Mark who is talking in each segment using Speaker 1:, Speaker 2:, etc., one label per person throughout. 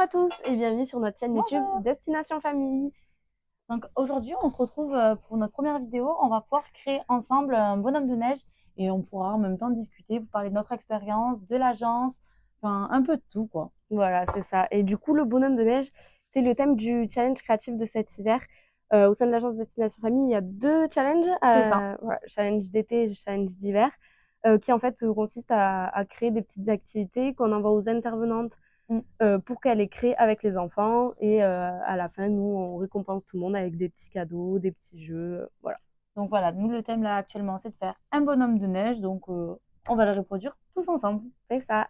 Speaker 1: à tous et bienvenue sur notre chaîne YouTube
Speaker 2: Bonjour.
Speaker 1: Destination Famille.
Speaker 2: Donc aujourd'hui, on se retrouve pour notre première vidéo. On va pouvoir créer ensemble un bonhomme de neige et on pourra en même temps discuter, vous parler de notre expérience, de l'agence, enfin un peu de tout quoi.
Speaker 1: Voilà, c'est ça. Et du coup, le bonhomme de neige, c'est le thème du challenge créatif de cet hiver. Au sein de l'agence Destination Famille, il y a deux challenges,
Speaker 2: C'est ça.
Speaker 1: voilà, challenge d'été et challenge d'hiver, qui en fait consistent à créer des petites activités qu'on envoie aux intervenantes
Speaker 2: Mm.
Speaker 1: pour qu'elles les créent avec les enfants. Et à la fin, nous, on récompense tout le monde avec des petits cadeaux, des petits jeux, voilà.
Speaker 2: Donc voilà, nous le thème là actuellement, c'est de faire un bonhomme de neige. Donc on va le reproduire tous ensemble.
Speaker 1: C'est ça.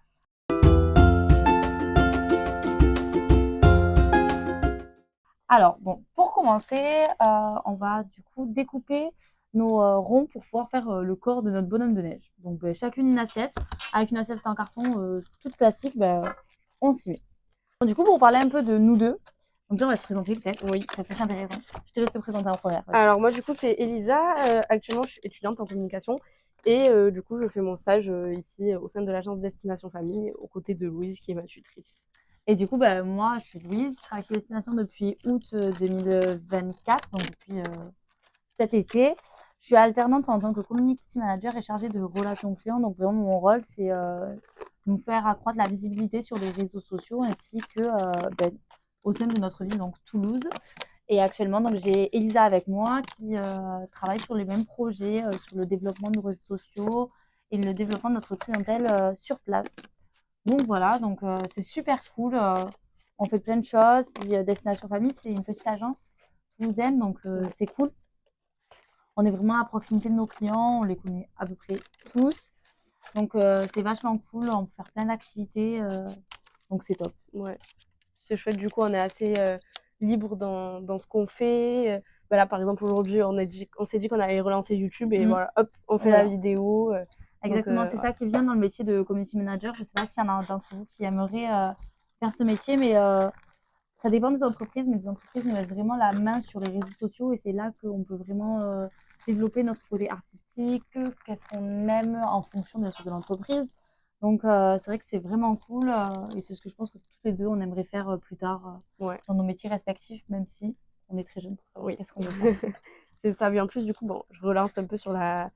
Speaker 2: Alors bon, pour commencer, on va du coup découper nos ronds pour pouvoir faire le corps de notre bonhomme de neige. Donc chacune une assiette, avec une assiette en carton toute classique, on s'y met. Donc, du coup, pour parler un peu de nous deux, donc déjà on va se présenter peut-être.
Speaker 1: Oui.
Speaker 2: Ça peut être intéressant. Je te laisse te présenter en première. Vas-y.
Speaker 1: Alors moi du coup c'est Elisa, actuellement je suis étudiante en communication et du coup je fais mon stage ici au sein de l'agence Destination Famille aux côtés de Louise qui est ma tutrice.
Speaker 2: Et du coup, moi, je suis Louise, je travaille chez Destination depuis août 2024, donc depuis cet été. Je suis alternante en tant que community manager et chargée de relations clients. Donc vraiment, mon rôle, c'est nous faire accroître la visibilité sur les réseaux sociaux ainsi que au sein de notre ville, donc Toulouse. Et actuellement, donc j'ai Elisa avec moi qui travaille sur les mêmes projets, sur le développement de nos réseaux sociaux et le développement de notre clientèle sur place. Donc voilà, donc c'est super cool. On fait plein de choses. Puis Destination Famille, c'est une petite agence toulousaine, donc c'est cool. On est vraiment à proximité de nos clients, on les connaît à peu près tous. Donc c'est vachement cool, on peut faire plein d'activités, donc c'est top.
Speaker 1: Ouais, c'est chouette, du coup on est assez libre dans ce qu'on fait. Là par exemple aujourd'hui on s'est dit qu'on allait relancer YouTube et voilà, hop, on fait la vidéo.
Speaker 2: Exactement, c'est ça qui vient dans le métier de community manager. Je ne sais pas s'il y en a d'entre vous qui aimeraient faire ce métier, mais ça dépend des entreprises, mais des entreprises nous laissent vraiment la main sur les réseaux sociaux et c'est là qu'on peut vraiment développer notre côté artistique, qu'est-ce qu'on aime en fonction bien sûr de l'entreprise. Donc c'est vrai que c'est vraiment cool et c'est ce que je pense que toutes les deux on aimerait faire plus tard dans nos métiers respectifs, même si on est très jeunes pour savoir qu'est-ce qu'on veut faire.
Speaker 1: C'est ça, bien en plus du coup, bon, je relance un peu sur la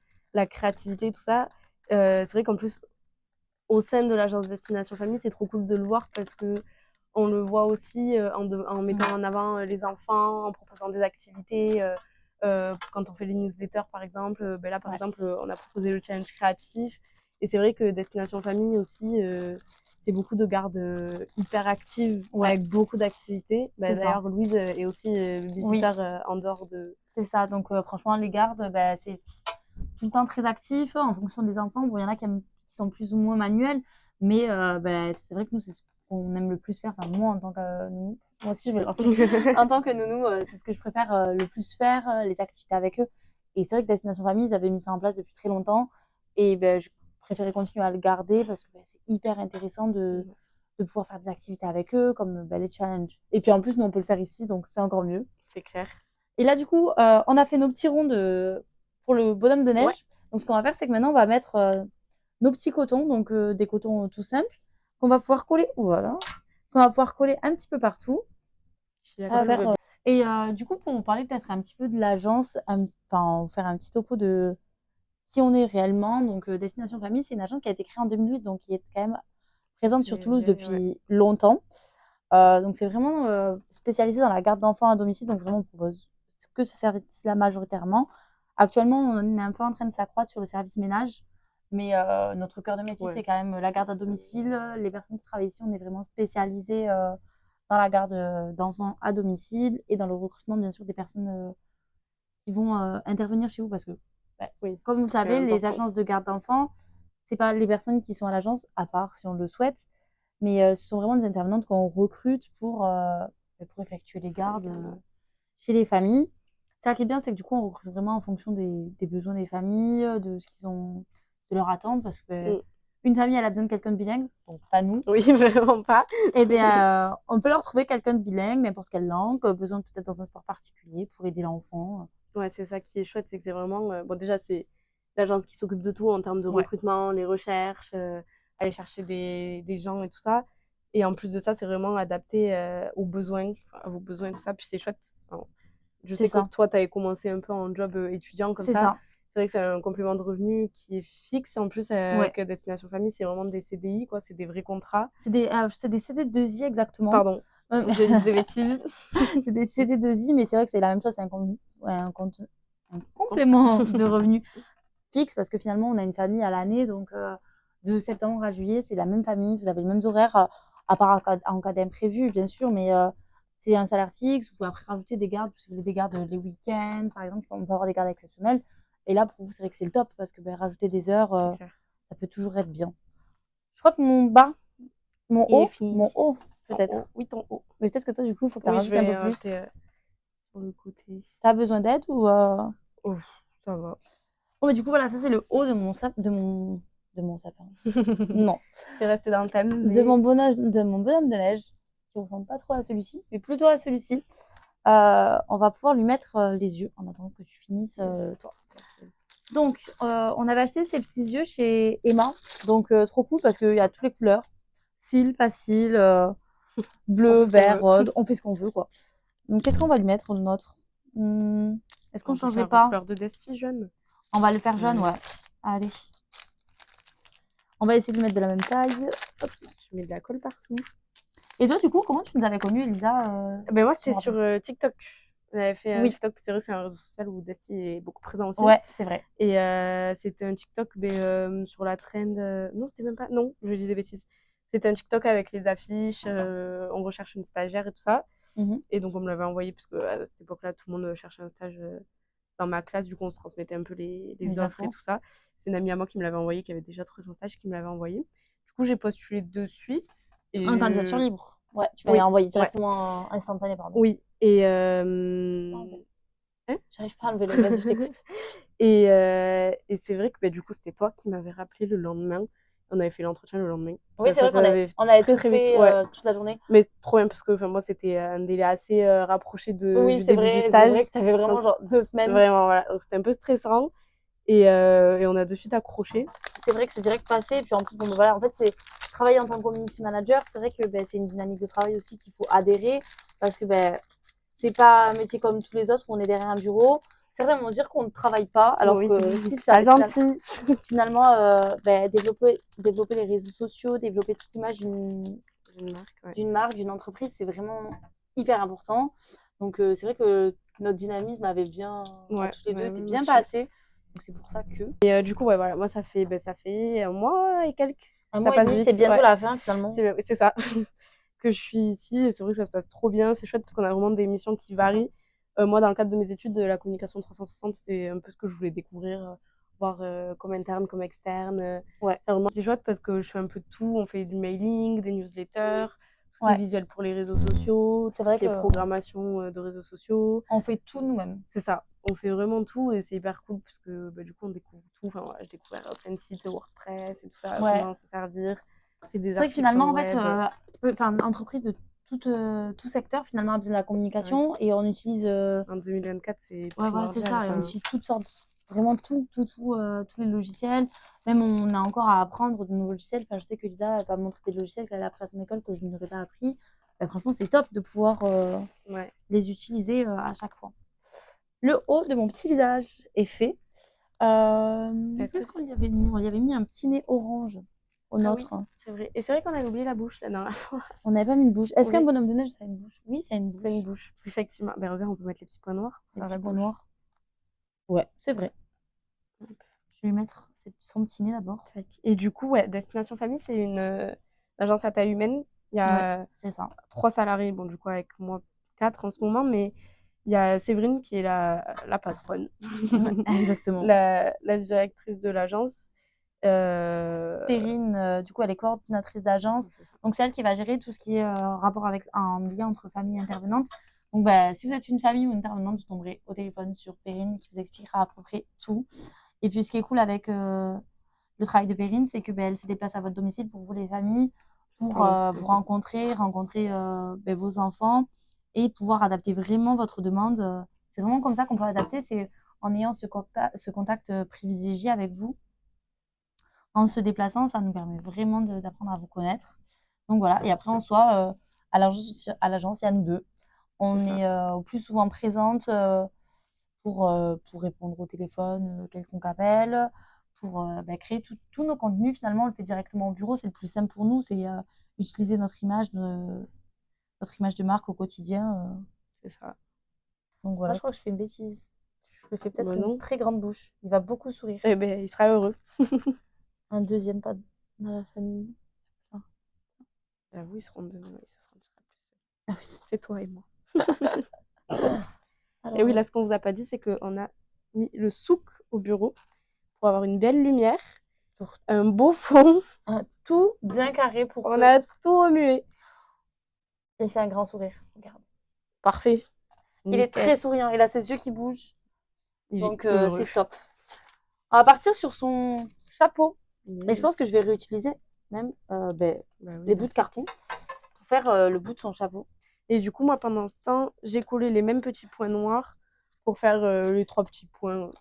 Speaker 1: créativité et tout ça. C'est vrai qu'en plus, au sein de l'agence Destination Famille, c'est trop cool de le voir parce que on le voit aussi en mettant en avant les enfants, en proposant des activités. Quand on fait les newsletters, par exemple, là, par exemple, on a proposé le challenge créatif. Et c'est vrai que Destination Famille aussi, c'est beaucoup de gardes hyper actives avec beaucoup d'activités. D'ailleurs, Louise est aussi visiteur en dehors de...
Speaker 2: C'est ça, donc franchement, les gardes, c'est tout le temps très actif en fonction des enfants. Bon, il y en a qui sont plus ou moins manuels, mais c'est vrai que nous, c'est ce qu'on aime le plus faire. Enfin, moi, en tant que nounou, moi aussi, je vais le rappeler. En tant que nounou, c'est ce que je préfère le plus faire, les activités avec eux. Et c'est vrai que Destination Famille, ils avaient mis ça en place depuis très longtemps. Et je préférais continuer à le garder parce que c'est hyper intéressant de pouvoir faire des activités avec eux, comme les challenges. Et puis en plus, nous, on peut le faire ici, donc c'est encore mieux.
Speaker 1: C'est clair.
Speaker 2: Et là, du coup, on a fait nos petits ronds pour le bonhomme de neige. Ouais. Donc, ce qu'on va faire, c'est que maintenant, on va mettre nos petits cotons, donc des cotons tout simples, qu'on va pouvoir coller, voilà, qu'on va pouvoir coller un petit peu partout. Et du coup, pour vous parler peut-être un petit peu de l'agence, enfin, faire un petit topo de qui on est réellement. Donc, Destination Famille, c'est une agence qui a été créée en 2008, donc qui est quand même présente sur Toulouse depuis longtemps. Donc, c'est vraiment spécialisé dans la garde d'enfants à domicile, donc vraiment, on propose que ce service-là majoritairement. Actuellement, on est un peu en train de s'accroître sur le service ménage, mais notre cœur de métier, c'est quand même la garde à domicile. Les personnes qui travaillent ici, on est vraiment spécialisé dans la garde d'enfants à domicile et dans le recrutement, bien sûr, des personnes qui vont intervenir chez vous parce que, comme vous le savez, les agences de garde d'enfants, c'est pas les personnes qui sont à l'agence, à part si on le souhaite, mais ce sont vraiment des intervenantes qu'on recrute pour effectuer les gardes chez les familles. Ça qui est bien, c'est que du coup, on recrute vraiment en fonction des besoins des familles, de ce qu'ils ont, de leur attente, parce que une famille, elle a besoin de quelqu'un de bilingue, donc pas nous.
Speaker 1: Oui, vraiment pas.
Speaker 2: Et bien, on peut leur trouver quelqu'un de bilingue, n'importe quelle langue, besoin peut-être dans un sport particulier pour aider l'enfant.
Speaker 1: Ouais, c'est ça qui est chouette, c'est que c'est vraiment... bon, déjà, c'est l'agence qui s'occupe de tout en termes de recrutement, les recherches, aller chercher des gens et tout ça. Et en plus de ça, c'est vraiment adapté aux besoins, à vos besoins et tout ça. Puis c'est chouette. Enfin, je
Speaker 2: C'est
Speaker 1: sais que
Speaker 2: ça.
Speaker 1: toi, tu avais commencé un peu en job étudiant comme
Speaker 2: C'est
Speaker 1: ça.
Speaker 2: ça.
Speaker 1: C'est vrai que c'est un complément de revenu qui est fixe. En plus,
Speaker 2: Ouais.
Speaker 1: avec Destination Famille, c'est vraiment des CDI, quoi. C'est des vrais contrats.
Speaker 2: C'est des CD2I exactement.
Speaker 1: Pardon, j'ai dit des bêtises.
Speaker 2: C'est des CD2I, mais c'est vrai que c'est la même chose, c'est un complément de revenu fixe parce que finalement, on a une famille à l'année, donc de septembre à juillet, c'est la même famille, vous avez les mêmes horaires, à part en cas d'imprévu, bien sûr, mais c'est un salaire fixe. Vous pouvez après rajouter des gardes, si vous voulez des gardes les week-ends, par exemple, on peut avoir des gardes exceptionnels. Et là, pour vous, c'est vrai que c'est le top parce que rajouter des heures,
Speaker 1: C'est clair.
Speaker 2: ça peut toujours être bien. Je crois que mon
Speaker 1: Il est
Speaker 2: haut,
Speaker 1: fini.
Speaker 2: peut-être.
Speaker 1: Oui, ton haut.
Speaker 2: Mais peut-être que toi, du coup, il faut que tu
Speaker 1: Oui, je
Speaker 2: rajoutes un
Speaker 1: vais
Speaker 2: peu plus.
Speaker 1: rajouter sur le côté.
Speaker 2: T'as besoin d'aide ou
Speaker 1: Oh, ça va.
Speaker 2: Bon, mais du coup, voilà, ça c'est le haut de mon sapin. Non.
Speaker 1: C'est resté dans le thème.
Speaker 2: De mon bonhomme de neige, qui ressemble pas trop à celui-ci, mais plutôt à celui-ci. On va pouvoir lui mettre les yeux en attendant que tu finisses toi. Donc, on avait acheté ces petits yeux chez Emma. Donc, trop cool parce qu'il y a toutes les couleurs. Cils, pas cils, bleu, vert, rose. On fait ce qu'on veut, quoi. Donc, qu'est-ce qu'on va lui mettre, notre Est-ce qu'on changerait pas
Speaker 1: couleur de Desti jaune.
Speaker 2: On va le faire jaune, ouais. Allez. On va essayer de lui mettre de la même taille. Hop.
Speaker 1: Je mets de la colle partout.
Speaker 2: Et toi, du coup, comment tu nous avais connue, Elisa
Speaker 1: Ben moi, c'était sur TikTok. On avait fait un TikTok, c'est vrai, c'est un réseau social où Desti est beaucoup présent aussi.
Speaker 2: Ouais, c'est vrai.
Speaker 1: Et c'était un TikTok sur la trend. Non, c'était même pas. Non, je disais bêtises. C'était un TikTok avec les affiches. On recherche une stagiaire et tout ça. Et donc, on me l'avait envoyé, parce qu'à cette époque-là, tout le monde cherchait un stage dans ma classe. Du coup, on se transmettait un peu les offres et tout ça. C'est une amie à moi qui me l'avait envoyé, qui avait déjà trouvé son stage, qui me l'avait envoyé. Du coup, j'ai postulé de suite. Et...
Speaker 2: En candidature libre. Ouais, tu m'avais envoyé directement instantané, pardon.
Speaker 1: Oui, et...
Speaker 2: Hein, j'arrive pas à enlever le... Vas-y, je t'écoute.
Speaker 1: Et c'est vrai que du coup, c'était toi qui m'avais rappelé le lendemain. On avait fait l'entretien le lendemain.
Speaker 2: Oui, c'est vrai qu'on avait tout fait toute la journée.
Speaker 1: Mais c'est trop bien parce que moi, c'était un délai assez rapproché du début du stage.
Speaker 2: C'est vrai que tu avais vraiment genre 2 semaines.
Speaker 1: Vraiment, voilà. Donc, c'était un peu stressant. Et on a de suite accroché.
Speaker 2: C'est vrai que c'est direct passé. Puis en plus, bon, voilà, en fait, c'est travailler en tant que community manager. C'est vrai que c'est une dynamique de travail aussi qu'il faut adhérer parce que c'est pas un métier comme tous les autres où on est derrière un bureau. Certains vont dire qu'on ne travaille pas, alors que si finalement, développer les réseaux sociaux, développer toute l'image d'une marque, d'une entreprise, c'est vraiment hyper important. Donc c'est vrai que notre dynamisme avait bien, tous les deux, était bien passé. Donc c'est pour ça que.
Speaker 1: Et du coup, voilà, moi ça fait un mois et quelques.
Speaker 2: Un mois et demi, c'est bientôt la fin finalement.
Speaker 1: C'est ça. Que je suis ici et c'est vrai que ça se passe trop bien. C'est chouette parce qu'on a vraiment des missions qui varient. Moi, dans le cadre de mes études de la communication 360, c'était un peu ce que je voulais découvrir, voir comme interne, comme externe. Vraiment, c'est chouette parce que je fais un peu de tout. On fait du mailing, des newsletters, tout ce qui est visuel pour les réseaux sociaux, tout ce qui est programmation de réseaux sociaux.
Speaker 2: On fait tout nous-mêmes.
Speaker 1: C'est ça. On fait vraiment tout et c'est hyper cool parce que du coup, on découvre tout. Enfin, voilà, j'ai découvert plein de sites WordPress et tout ça, comment s'en servir.
Speaker 2: C'est vrai que finalement, en fait, entreprise de tout secteur finalement a besoin de la communication et on utilise
Speaker 1: en 2024 c'est
Speaker 2: voilà, c'est ça, on utilise toutes sortes, vraiment tous les logiciels. Même on a encore à apprendre de nouveaux logiciels. Enfin, je sais que Lisa va montrer des logiciels qu'elle a appris à son école que je n'aurais pas appris. Franchement, c'est top de pouvoir les utiliser à chaque fois. Le haut de mon petit visage est fait. Qu'est-ce qu'on y avait mis? On y avait mis un petit nez orange au nôtre.
Speaker 1: Oui, c'est vrai. Et c'est vrai qu'on avait oublié la bouche la dernière fois.
Speaker 2: On n'avait pas mis une bouche. Est-ce qu'un bonhomme de neige, ça a une bouche? Oui, ça a une bouche.
Speaker 1: Ça a une bouche, effectivement. Regarde, on peut mettre les petits points noirs.
Speaker 2: Les petits points noirs. Ouais, c'est vrai. Je vais lui mettre son petit nez d'abord.
Speaker 1: Et du coup, Destination Famille, c'est une agence à taille humaine. Il y a 3 salariés, bon, du coup, avec moi, 4 en ce moment, mais il y a Séverine qui est la patronne.
Speaker 2: Exactement.
Speaker 1: la directrice de l'agence.
Speaker 2: Perrine, du coup, elle est coordinatrice d'agence. Donc, c'est elle qui va gérer tout ce qui est rapport avec un lien entre familles intervenantes. Donc, si vous êtes une famille ou une intervenante, vous tomberez au téléphone sur Perrine qui vous expliquera à peu près tout. Et puis, ce qui est cool avec le travail de Perrine, c'est que elle se déplace à votre domicile pour vous, les familles, pour vous rencontrer vos enfants et pouvoir adapter vraiment votre demande. C'est vraiment comme ça qu'on peut adapter, c'est en ayant ce contact privilégié avec vous. En se déplaçant, ça nous permet vraiment d'apprendre à vous connaître. Donc voilà, et après en soi, à l'agence, il y a nous deux. On
Speaker 1: C'est ça.
Speaker 2: est au plus souvent présente pour répondre au téléphone, quelconque appel, pour créer tous nos contenus. Finalement, on le fait directement au bureau. C'est le plus simple pour nous, c'est utiliser notre image de marque au quotidien.
Speaker 1: C'est ça.
Speaker 2: Donc
Speaker 1: Moi,
Speaker 2: voilà.
Speaker 1: je
Speaker 2: Je crois que je fais une bêtise. Je me fais peut-être
Speaker 1: Bah
Speaker 2: une
Speaker 1: non.
Speaker 2: très grande bouche. Il va beaucoup sourire.
Speaker 1: Eh ben, il sera heureux.
Speaker 2: Un deuxième pas dans la famille. Ah,
Speaker 1: J'avoue, ils seront deux. Ouais, ce sera plus seul.
Speaker 2: ah oui.
Speaker 1: C'est toi et moi. Et oui,
Speaker 2: Alors,
Speaker 1: là, ce qu'on vous a pas dit, c'est qu'on a mis le souk au bureau pour avoir une belle lumière,
Speaker 2: pour
Speaker 1: un beau fond.
Speaker 2: tout bien carré pour
Speaker 1: On
Speaker 2: que.
Speaker 1: a tout remué.
Speaker 2: Il fait un grand sourire. Regarde.
Speaker 1: Parfait.
Speaker 2: Il est
Speaker 1: Nickel.
Speaker 2: très souriant. Il a ses yeux qui bougent.
Speaker 1: Il est
Speaker 2: Donc,
Speaker 1: heureux.
Speaker 2: c'est top. On va partir sur son chapeau.
Speaker 1: Yes.
Speaker 2: Et je pense que je vais réutiliser même
Speaker 1: Bah oui,
Speaker 2: les bouts de carton pour faire le bout de son chapeau.
Speaker 1: Et du coup, moi, pendant ce temps, j'ai collé les mêmes petits points noirs pour faire les 3 petits points,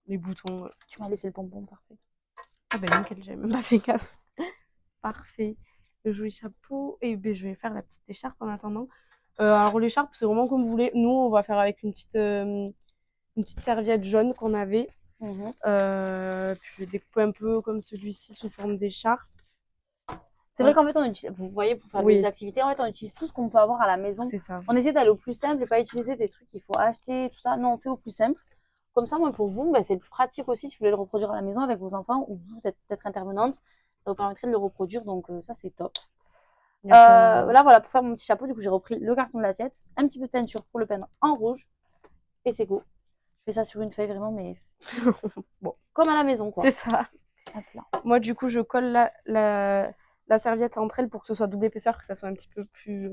Speaker 1: les boutons.
Speaker 2: Tu m'as laissé le bonbon, parfait.
Speaker 1: Ah ben nickel, j'avais même pas fait gaffe. Parfait. Le joli chapeau. Et ben, je vais faire la petite écharpe en attendant. Alors l'écharpe, c'est vraiment comme vous voulez. Nous, on va faire avec une petite serviette jaune qu'on avait. Puis je vais découper un peu comme celui-ci sous forme d'écharpe.
Speaker 2: C'est vrai qu'en fait, vous voyez, pour faire
Speaker 1: Oui.
Speaker 2: des activités, en fait, on utilise tout ce qu'on peut avoir à la maison.
Speaker 1: C'est ça.
Speaker 2: On essaie d'aller au plus simple et pas utiliser des trucs qu'il faut acheter, tout ça. Non, on fait au plus simple. Comme ça, moi, pour vous, c'est plus pratique aussi si vous voulez le reproduire à la maison avec vos enfants ou vous êtes peut-être intervenante. Ça vous permettrait de le reproduire, donc ça, c'est top. Là, voilà, pour faire mon petit chapeau, du coup, j'ai repris le carton de l'assiette, un petit peu de peinture pour le peindre en rouge et c'est go. Je fais ça sur une feuille vraiment, mais
Speaker 1: bon,
Speaker 2: comme à la maison, quoi.
Speaker 1: C'est ça.
Speaker 2: Hop là.
Speaker 1: Moi, du coup, je colle la serviette entre elles pour que ce soit double épaisseur, que ça soit un petit peu plus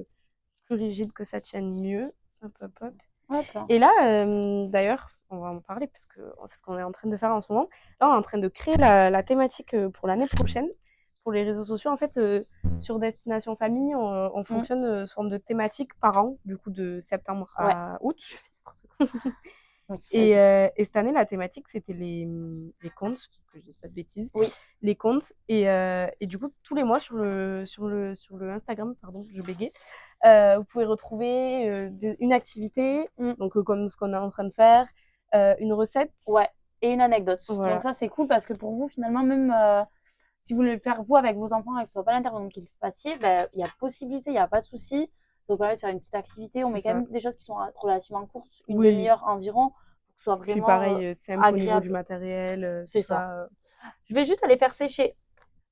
Speaker 1: rigide, que ça tienne mieux. Hop, hop, hop.
Speaker 2: Hop là.
Speaker 1: Et là, d'ailleurs, on va en parler parce que c'est ce qu'on est en train de faire en ce moment. Là, on est en train de créer la thématique pour l'année prochaine. Pour les réseaux sociaux, en fait, sur Destination Famille, on fonctionne sous forme de thématique par an, du coup de septembre à août.
Speaker 2: Je fais n'importe quoi.
Speaker 1: Et cette année, la thématique, c'était les comptes, que je dis pas de bêtises.
Speaker 2: Oui.
Speaker 1: Les comptes. Et du coup, tous les mois, sur le Instagram, pardon, je bégayais, vous pouvez retrouver une activité, donc comme ce qu'on est en train de faire, une recette.
Speaker 2: Ouais, et une anecdote.
Speaker 1: Voilà.
Speaker 2: Donc ça, c'est cool parce que pour vous, finalement, même si vous voulez le faire vous avec vos enfants et que ce soit pas l'intervenant qui le fassiez, il y a possibilité, il n'y a pas de souci. Ça vous permet de faire une petite activité. On met quand même des choses qui sont relativement courtes, une demi-heure environ, pour que ce soit vraiment
Speaker 1: Puis pareil, c'est un peu au niveau du matériel.
Speaker 2: C'est ça. Je vais juste aller faire sécher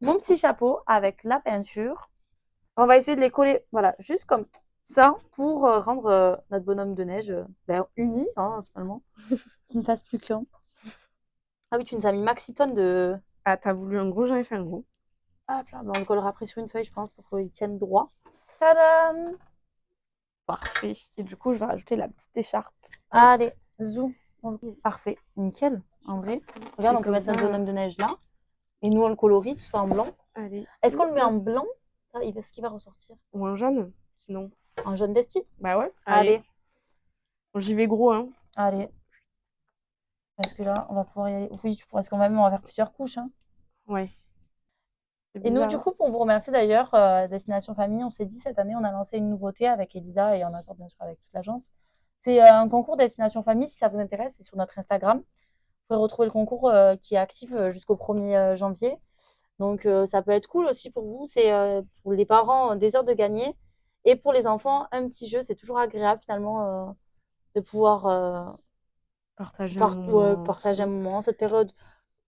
Speaker 2: mon petit chapeau avec la peinture. On va essayer de les coller, voilà, juste comme ça, pour rendre notre bonhomme de neige uni, hein, finalement, qu'il ne fasse plus qu'un. Ah oui, tu nous as mis maxi tonne de...
Speaker 1: Ah, t'as voulu un gros, j'en ai fait un gros.
Speaker 2: Hop là, on le collera après sur une feuille, je pense, pour qu'il tienne droit. Tadam!
Speaker 1: Parfait. Et du coup, je vais rajouter la petite écharpe.
Speaker 2: Allez, zou. Parfait, nickel, en vrai. Regarde, on peut mettre notre bonhomme de neige là. Et nous, on le colorie, tout ça en blanc.
Speaker 1: Allez.
Speaker 2: Est-ce qu'on le met en blanc? Ça, est-ce qu'il va ressortir?
Speaker 1: Ou en jaune, sinon.
Speaker 2: En jaune d'esti?
Speaker 1: Bah ouais.
Speaker 2: Allez.
Speaker 1: J'y vais gros, hein.
Speaker 2: Allez. Parce que là, on va pouvoir y aller. Oui, parce qu'on va faire plusieurs couches. Hein.
Speaker 1: Ouais.
Speaker 2: Et nous, du coup, pour vous remercier d'ailleurs, Destination Famille, on s'est dit cette année, on a lancé une nouveauté avec Elisa et en accord bien sûr avec toute l'agence. C'est un concours Destination Famille, si ça vous intéresse, c'est sur notre Instagram. Vous pouvez retrouver le concours qui est actif jusqu'au 1er janvier. Donc, ça peut être cool aussi pour vous. C'est pour les parents des heures de gagner. Et pour les enfants, un petit jeu. C'est toujours agréable finalement de pouvoir
Speaker 1: partager
Speaker 2: un moment. Cette période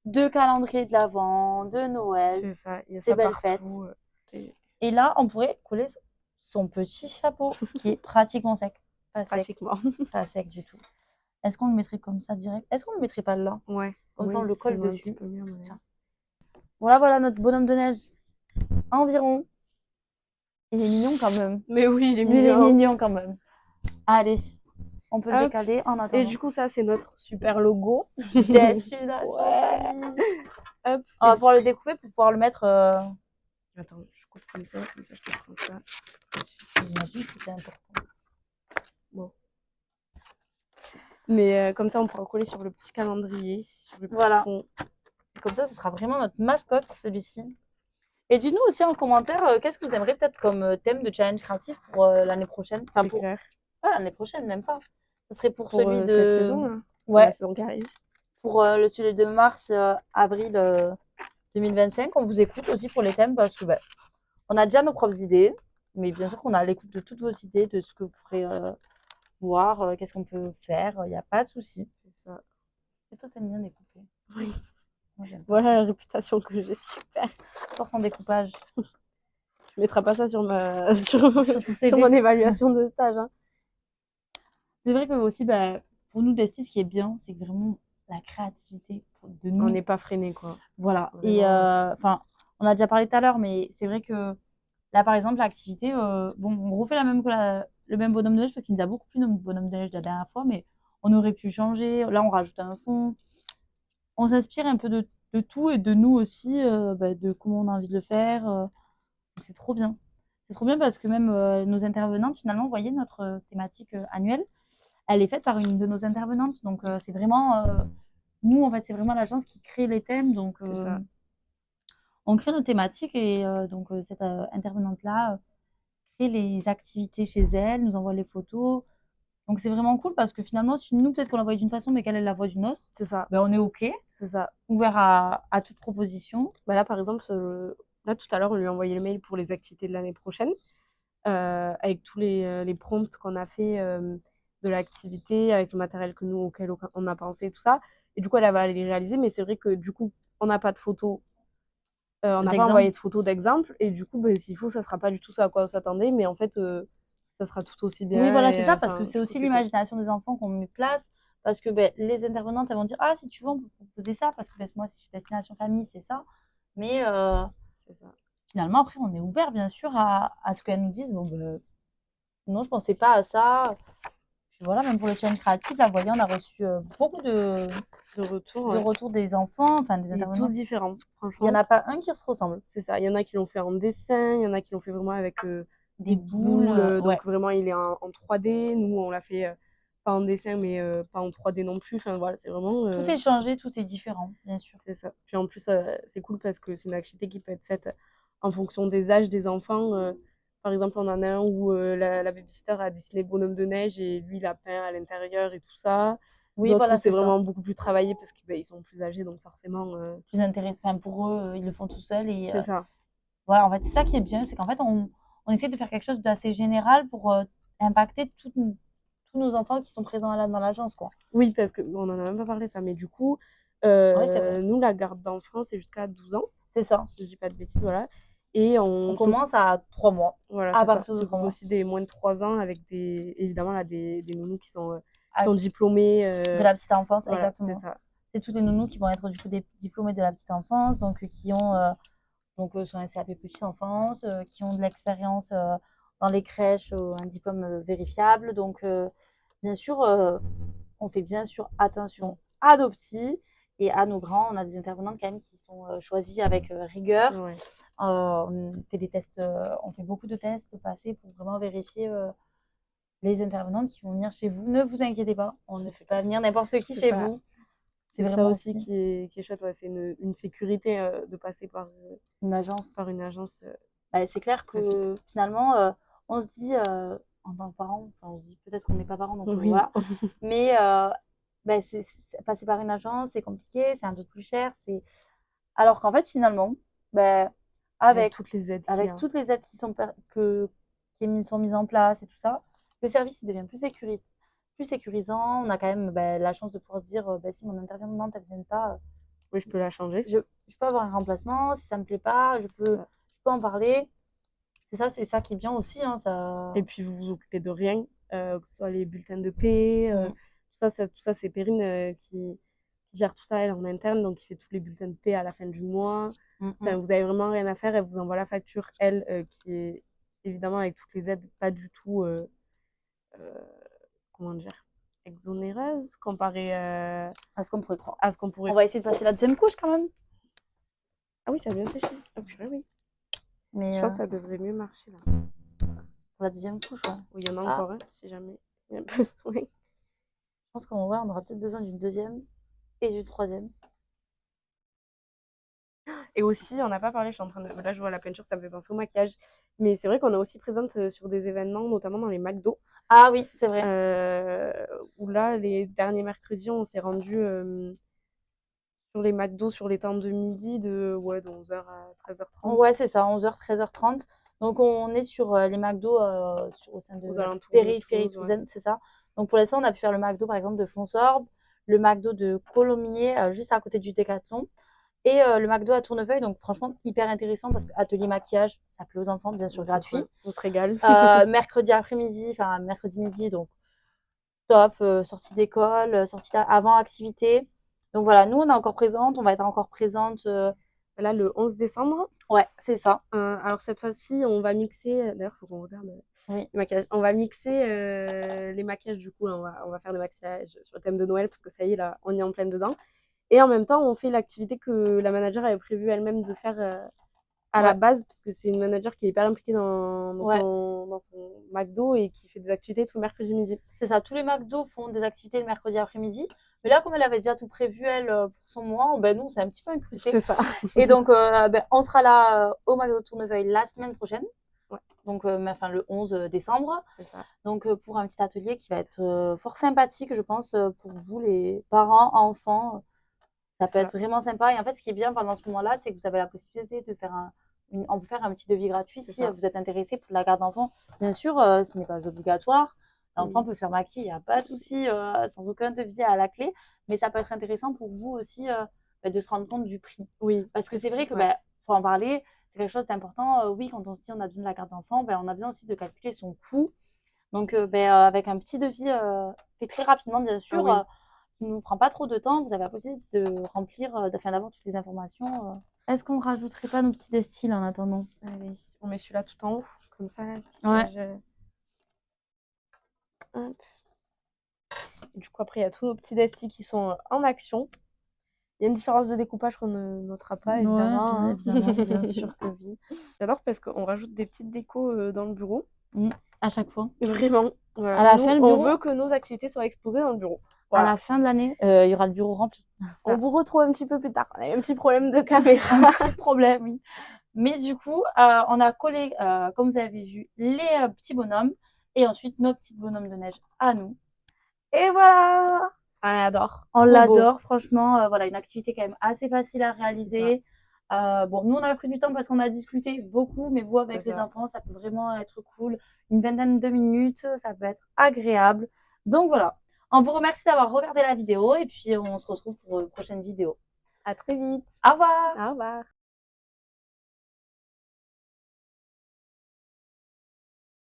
Speaker 2: de calendrier de l'Avent, de Noël.
Speaker 1: C'est ça. Il y a
Speaker 2: ces belles fêtes. Et là, on pourrait coller son petit chapeau qui est pratiquement sec. Pas
Speaker 1: pratiquement.
Speaker 2: Sec. Pas sec du tout. Est-ce qu'on le mettrait comme ça direct? Est-ce qu'on le mettrait pas là?
Speaker 1: Ouais.
Speaker 2: Comme ça, on le colle dessus.
Speaker 1: Tiens.
Speaker 2: Voilà notre bonhomme de neige. Environ. Il est mignon quand même.
Speaker 1: Mais oui, il est mignon.
Speaker 2: Il est mignon quand même. Allez, on peut le décaler en attendant.
Speaker 1: Et du coup, ça, c'est notre super logo.
Speaker 2: Destination.
Speaker 1: Ouais. Hop.
Speaker 2: On va pouvoir le découper pour pouvoir le mettre...
Speaker 1: Attends, je coupe comme ça je te prends ça.
Speaker 2: J'imagine que c'était important.
Speaker 1: Bon. Mais comme ça, on pourra coller sur le petit calendrier, sur le petit fond.
Speaker 2: Comme ça, ce sera vraiment notre mascotte, celui-ci. Et dites-nous aussi en commentaire, qu'est-ce que vous aimeriez peut-être comme thème de challenge créatif pour l'année prochaine. Enfin,
Speaker 1: C'est
Speaker 2: pour
Speaker 1: clair.
Speaker 2: l'année prochaine, même pas. Ce serait pour
Speaker 1: Pour
Speaker 2: celui
Speaker 1: cette
Speaker 2: de...
Speaker 1: saison, là. Pour la
Speaker 2: Ouais,
Speaker 1: saison qui arrive.
Speaker 2: pour celui de mars, avril 2025. On vous écoute aussi pour les thèmes parce que on a déjà nos propres idées, mais bien sûr qu'on a l'écoute de toutes vos idées, de ce que vous pourrez voir, qu'est-ce qu'on peut faire. Il n'y a pas de souci.
Speaker 1: C'est ça.
Speaker 2: Et toi, t'aimes bien découper.
Speaker 1: Oui.
Speaker 2: Moi, j'aime pas
Speaker 1: Voilà
Speaker 2: ça.
Speaker 1: la réputation que j'ai, super.
Speaker 2: Force en découpage.
Speaker 1: Tu mettras pas ça sur ma sur
Speaker 2: Sur ton
Speaker 1: sur
Speaker 2: CV.
Speaker 1: mon évaluation de stage, hein.
Speaker 2: C'est vrai que aussi, pour nous, Desti, ce qui est bien, c'est que vraiment la créativité de
Speaker 1: On
Speaker 2: nous.
Speaker 1: n'est pas freiné, quoi.
Speaker 2: Voilà.
Speaker 1: Vraiment.
Speaker 2: Et enfin, on a déjà parlé tout à l'heure, mais c'est vrai que là, par exemple, l'activité, bon, on refait la même que le même bonhomme de neige parce qu'il nous a beaucoup plu notre bonhomme de neige de la dernière fois, mais on aurait pu changer. Là, on rajoute un fond. On s'inspire un peu de tout et de nous aussi, de comment on a envie de le faire. C'est trop bien. C'est trop bien parce que même nos intervenantes, finalement, vous voyez, notre thématique annuelle, elle est faite par une de nos intervenantes. Donc, c'est vraiment, nous, en fait, c'est vraiment l'agence qui crée les thèmes. Donc,
Speaker 1: C'est ça.
Speaker 2: on crée nos thématiques et donc, cette intervenante-là crée les activités chez elle, nous envoie les photos. Donc, c'est vraiment cool parce que finalement, si nous, peut-être qu'on la voit d'une façon, mais qu'elle, elle la voit d'une autre,
Speaker 1: C'est ça.
Speaker 2: on est OK,
Speaker 1: C'est ça.
Speaker 2: ouvert à toute proposition.
Speaker 1: Bah là, par exemple, là, tout à l'heure, on lui a envoyé le mail pour les activités de l'année prochaine, avec tous les prompts qu'on a fait de l'activité, avec le matériel auquel on a pensé, tout ça. Et du coup, elle va aller les réaliser, mais c'est vrai que du coup, on n'a pas de photos, on n'a pas
Speaker 2: D'exemple.
Speaker 1: envoyé de photos d'exemple, et du coup, s'il faut, ça sera pas du tout ce à quoi on s'attendait, mais en fait, ça sera tout aussi bien.
Speaker 2: Oui, voilà,
Speaker 1: et,
Speaker 2: c'est ça, parce
Speaker 1: enfin,
Speaker 2: que c'est
Speaker 1: je trouve
Speaker 2: aussi
Speaker 1: c'est cool.
Speaker 2: l'imagination des enfants qu'on met place. Parce que les intervenantes, elles vont dire, ah, si tu veux, on peut proposer ça, parce que moi, si je suis destination famille, c'est ça. Mais
Speaker 1: C'est ça.
Speaker 2: finalement, après, on est ouvert, bien sûr, à ce qu'elles nous disent. Bon, non, je pensais pas à ça. Puis voilà, même pour le challenge créatif, là, vous voyez, on a reçu beaucoup de
Speaker 1: retours,
Speaker 2: retours des enfants, enfin des
Speaker 1: et
Speaker 2: intervenants.
Speaker 1: tous différents,
Speaker 2: Il
Speaker 1: franchement.
Speaker 2: n'y en a pas un qui se ressemble.
Speaker 1: C'est ça. Il y en a qui l'ont fait en dessin, il y en a qui l'ont fait vraiment avec
Speaker 2: Des boules,
Speaker 1: donc
Speaker 2: ouais.
Speaker 1: vraiment, il est en 3D. Nous, on l'a fait pas en dessin, mais pas en 3D non plus. Enfin, voilà, c'est vraiment.
Speaker 2: Tout est changé, tout est différent, bien sûr.
Speaker 1: C'est ça. Puis en plus, c'est cool parce que c'est une activité qui peut être faite en fonction des âges des enfants. Par exemple, on en a un où la babysitter a dessiné bonhomme de neige et lui, il a peint à l'intérieur et tout ça.
Speaker 2: Oui,
Speaker 1: D'autres
Speaker 2: voilà,
Speaker 1: où c'est
Speaker 2: c'est ça.
Speaker 1: vraiment beaucoup plus travaillé parce qu'ils sont plus âgés, donc forcément.
Speaker 2: Plus intéressant. Enfin, pour eux, ils le font tout seuls. Et
Speaker 1: C'est ça.
Speaker 2: voilà, en fait, c'est ça qui est bien, c'est qu'en fait, on essaie de faire quelque chose d'assez général pour impacter tous nos enfants qui sont présents dans l'agence, quoi.
Speaker 1: Oui, parce qu'on n'en a même pas parlé, ça. Mais du coup,
Speaker 2: Oui, c'est vrai.
Speaker 1: nous, la garde d'enfants, c'est jusqu'à 12 ans,
Speaker 2: C'est ça.
Speaker 1: si je dis pas de bêtises, voilà. Et
Speaker 2: On commence à 3 mois.
Speaker 1: voilà,
Speaker 2: À
Speaker 1: c'est ça.
Speaker 2: partir
Speaker 1: On
Speaker 2: de 3
Speaker 1: s'occupe
Speaker 2: mois.
Speaker 1: aussi des moins de 3 ans avec évidemment, là, des nounous qui
Speaker 2: Ah,
Speaker 1: sont diplômés.
Speaker 2: de la petite enfance,
Speaker 1: Voilà, c'est
Speaker 2: exactement.
Speaker 1: ça.
Speaker 2: C'est tous les nounous qui vont être du coup des diplômés de la petite enfance, donc qui ont sont un CAP petite enfance, qui ont de l'expérience dans les crèches, un diplôme vérifiable. Donc, bien sûr, on fait bien sûr attention à nos petits et à nos grands. On a des intervenantes quand même qui sont choisies avec rigueur.
Speaker 1: Ouais.
Speaker 2: On fait des tests, on fait beaucoup de tests passés pour vraiment vérifier les intervenantes qui vont venir chez vous. Ne vous inquiétez pas, on ne fait pas venir n'importe qui
Speaker 1: C'est
Speaker 2: chez
Speaker 1: ça.
Speaker 2: vous.
Speaker 1: C'est ça
Speaker 2: vraiment
Speaker 1: aussi qui est chouette. Ouais, c'est une sécurité de passer
Speaker 2: une agence.
Speaker 1: par une agence.
Speaker 2: C'est clair que finalement, on se dit, en tant que parent, enfin, on se dit peut-être qu'on n'est pas parent, donc
Speaker 1: Oui.
Speaker 2: voilà. Mais passer par une agence, c'est compliqué, c'est un peu plus cher. Alors qu'en fait, finalement,
Speaker 1: Avec toutes les aides qu'il y
Speaker 2: avec
Speaker 1: a.
Speaker 2: toutes les aides qui sont mises en place et tout ça, le service il devient plus sécurisant. On a quand même la chance de pouvoir se dire, si mon intervenante elle ne vient pas,
Speaker 1: Oui, je peux la changer.
Speaker 2: je peux avoir un remplacement. Si ça me plaît pas, je peux en parler. C'est ça qui est bien aussi. Hein, ça...
Speaker 1: Et puis vous vous occupez de rien, que ce soit les bulletins de paie, tout ça c'est Perrine qui gère tout ça elle en interne, donc qui fait tous les bulletins de paie à la fin du mois. Enfin, vous avez vraiment rien à faire, elle vous envoie la facture, elle, qui est évidemment avec toutes les aides pas du tout, comment dire, exonéreuse comparée
Speaker 2: à ce qu'on pourrait croire.
Speaker 1: à ce qu'on pourrait.
Speaker 2: On va essayer de passer la deuxième couche quand même.
Speaker 1: Ah oui, ça a bien séché. Ah purée, oui.
Speaker 2: Mais
Speaker 1: Je pense que ça devrait mieux marcher là.
Speaker 2: pour la deuxième couche, ouais.
Speaker 1: Oui, il y en a encore un, si jamais il y a besoin.
Speaker 2: Je pense qu'on on aura peut-être besoin d'une deuxième et d'une troisième.
Speaker 1: Et aussi, on n'a pas parlé, je suis en train de... Là, je vois la peinture, ça me fait penser au maquillage. Mais c'est vrai qu'on est aussi présente sur des événements, notamment dans les McDo.
Speaker 2: Ah oui, c'est vrai.
Speaker 1: Où là, les derniers mercredis, on s'est rendu sur les McDo sur les temps de midi de 11h à 13h30.
Speaker 2: Ouais, c'est ça, 11h, 13h30. Donc, on est sur les McDo au sein de
Speaker 1: Aux
Speaker 2: la
Speaker 1: alentours de
Speaker 2: périphérie
Speaker 1: Toulouse, ouais.
Speaker 2: toulousaine, c'est ça. Donc, pour l'instant, on a pu faire le McDo, par exemple, de Fonsorbe, le McDo de Colomiers, juste à côté du Décathlon, et le McDo à Tournefeuille. Donc, franchement, hyper intéressant parce que atelier maquillage, ça plaît aux enfants, bien sûr,
Speaker 1: Donc, c'est
Speaker 2: gratuit.
Speaker 1: cool. On se régale.
Speaker 2: Mercredi après-midi, enfin, mercredi midi, donc top, sortie d'école, avant activité. Donc, voilà, nous, on est encore présente, on va être encore présente.
Speaker 1: Là, le 11 décembre.
Speaker 2: Ouais, c'est ça.
Speaker 1: Alors, cette fois-ci, on va mixer. D'ailleurs, il faut qu'on regarde
Speaker 2: Oui.
Speaker 1: les maquillages. On va mixer les maquillages, du coup. Là, on va faire des maquillages sur le thème de Noël, parce que ça y est, là, on y est en pleine dedans. Et en même temps, on fait l'activité que la manager avait prévu elle-même de faire à la base, parce que c'est une manager qui est hyper impliquée dans son McDo et qui fait des activités tout le mercredi midi.
Speaker 2: C'est ça, tous les McDo font des activités le mercredi après-midi. Mais là, comme elle avait déjà tout prévu, elle, pour son mois, ben nous, c'est un petit peu incrusté.
Speaker 1: C'est ça.
Speaker 2: Et donc, on sera là au McDo de Tournefeuille la semaine prochaine.
Speaker 1: Ouais.
Speaker 2: Donc, le 11 décembre.
Speaker 1: C'est ça.
Speaker 2: Donc, pour un petit atelier qui va être fort sympathique, je pense, pour vous, les parents, enfants. Ça peut être vraiment sympa. Et en fait, ce qui est bien pendant ce moment-là, c'est que vous avez la possibilité de faire on peut faire un petit devis gratuit si vous êtes intéressé pour la garde d'enfant. Bien sûr, ce n'est pas obligatoire. L'enfant peut se faire maquiller, il n'y a pas de souci, sans aucun devis à la clé. Mais ça peut être intéressant pour vous aussi de se rendre compte du prix.
Speaker 1: Oui.
Speaker 2: Parce que c'est vrai que faut en parler, c'est quelque chose d'important. Oui, quand on se dit on a besoin de la garde d'enfant, on a besoin aussi de calculer son coût. Donc, avec un petit devis fait très rapidement, bien sûr, qui ne nous prend pas trop de temps, vous avez la possibilité de remplir, d'avoir toutes les informations. Est-ce qu'on rajouterait pas nos petits destils en attendant?
Speaker 1: Allez, on met celui-là tout en haut, comme ça. Hop. Du coup, après, il y a tous nos petits destis qui sont en action. Il y a une différence de découpage qu'on ne notera pas, évidemment.
Speaker 2: Ouais, évidemment, bien sûr que oui.
Speaker 1: J'adore parce qu'on rajoute des petites décos dans le bureau.
Speaker 2: À chaque fois.
Speaker 1: Vraiment. Voilà.
Speaker 2: À la fin, le bureau,
Speaker 1: on veut que nos activités soient exposées dans le bureau.
Speaker 2: Voilà. À la fin de l'année, il y aura le bureau rempli.
Speaker 1: On vous retrouve un petit peu plus tard. On a eu un petit problème de caméra.
Speaker 2: Un petit problème, oui. Mais du coup, on a collé, comme vous avez vu, les petits bonhommes et ensuite nos petits bonhommes de neige à nous. Et voilà!
Speaker 1: On adore.
Speaker 2: On l'adore, franchement. Voilà, une activité quand même assez facile à réaliser. Nous, on a pris du temps parce qu'on a discuté beaucoup, mais vous, avec les enfants, ça peut vraiment être cool. Une vingtaine de minutes, ça peut être agréable. Donc voilà, on vous remercie d'avoir regardé la vidéo et puis on se retrouve pour une prochaine vidéo.
Speaker 1: À très vite.
Speaker 2: Au revoir.
Speaker 1: Au revoir.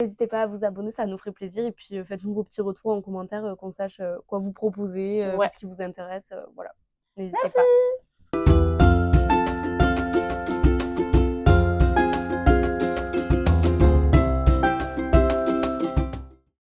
Speaker 1: N'hésitez pas à vous abonner, ça nous ferait plaisir. Et puis faites-nous vos petits retours en commentaire, qu'on sache quoi vous proposer, ce qui vous intéresse. Voilà. N'hésitez pas.